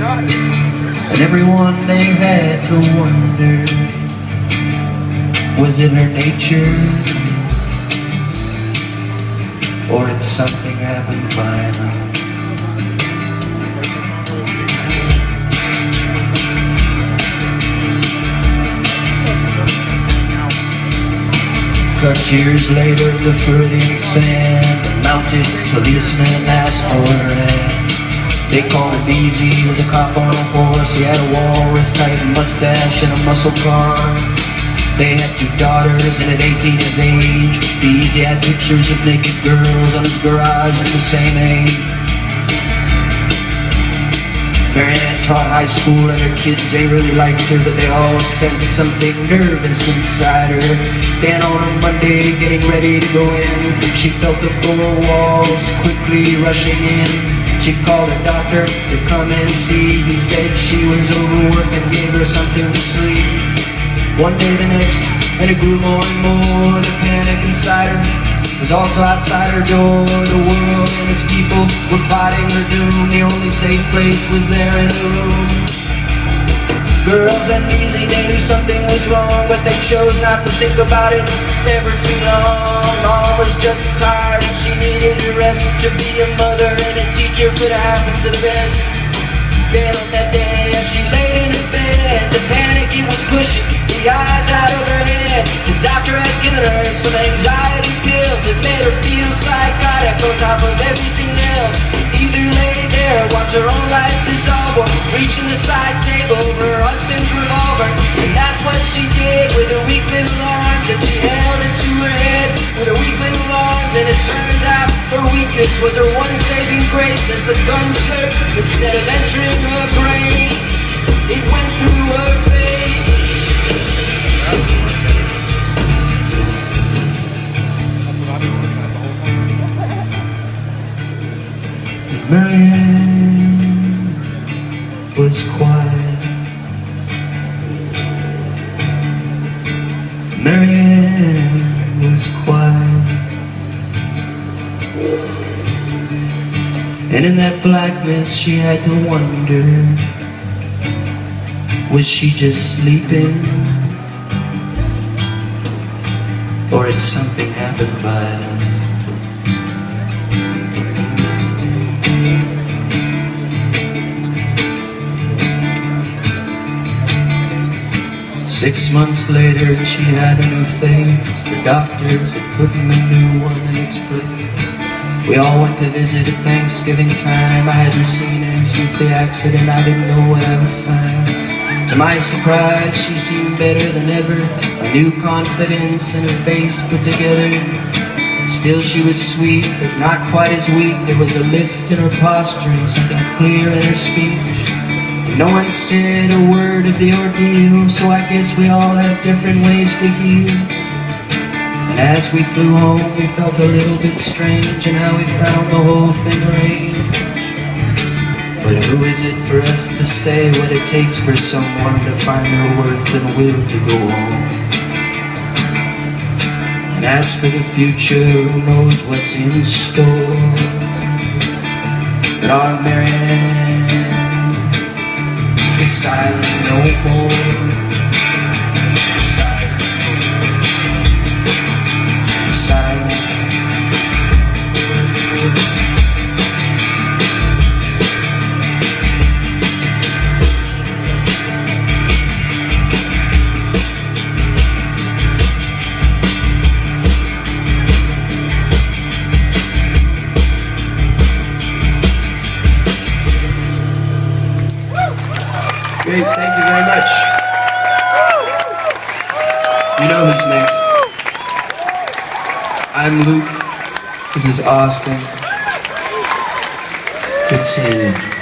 And everyone they had to wonder, was it her nature, or it's something happened violent? Cut years later, the Freudian sand, the mounted policeman asked for her hand. They called him Easy, he was a cop on a horse. He had a walrus-type mustache and a muscle car. They had 2 daughters, and at 18 of age, the Easy had pictures of naked girls on his garage at the same age. Marianne taught high school, and her kids, they really liked her, but they all sensed something nervous inside her. Then on a Monday, getting ready to go in, she felt the 4 walls quickly rushing in. She called her doctor to come and see. He said she was overworked and gave her something to sleep. One day the next, and it grew more and more. The panic inside her was also outside her door. The world and its people were plotting her doom. The only safe place was there in the room. Girls and Easy, they knew something was wrong, but they chose not to think about it ever too long. Mom was just tired and she needed a rest. To be a mother and a teacher could have happened to the best. Then on that day, as she laid in her bed, the panic, it was pushing the eyes out of her head. The doctor had given her some anxiety pills. It made her feel psychotic on top of everything else. Either lay there, watch her own life dissolve, or reaching the side table for her husband's revolver. And that's what she did with her weak little arms, and she held it to her head with her weak little arms. And it turns out her weakness was her one saving grace. As the gun jerked, instead of entering her brain, it went through her face. Marianne was quiet. Marianne was quiet. And in that blackness she had to wonder, was she just sleeping, or had something happened violent? 6 months later, she had a new face. The doctors had put a new one in its place. We all went to visit at Thanksgiving time. I hadn't seen her since the accident. I didn't know what I would find. To my surprise, she seemed better than ever. A new confidence and her face put together. Still she was sweet, but not quite as weak. There was a lift in her posture and something clear in her speech. No one said a word of the ordeal, so I guess we all have different ways to heal. And as we flew home, we felt a little bit strange in how we found the whole thing arranged. But who is it for us to say what it takes for someone to find their worth and will to go on? And as for the future, who knows what's in store? But our Marianne is silent no more. Silent. Silent. Great, thank you very much. You know who's next. I'm Luke. This is Austin. Good seeing you.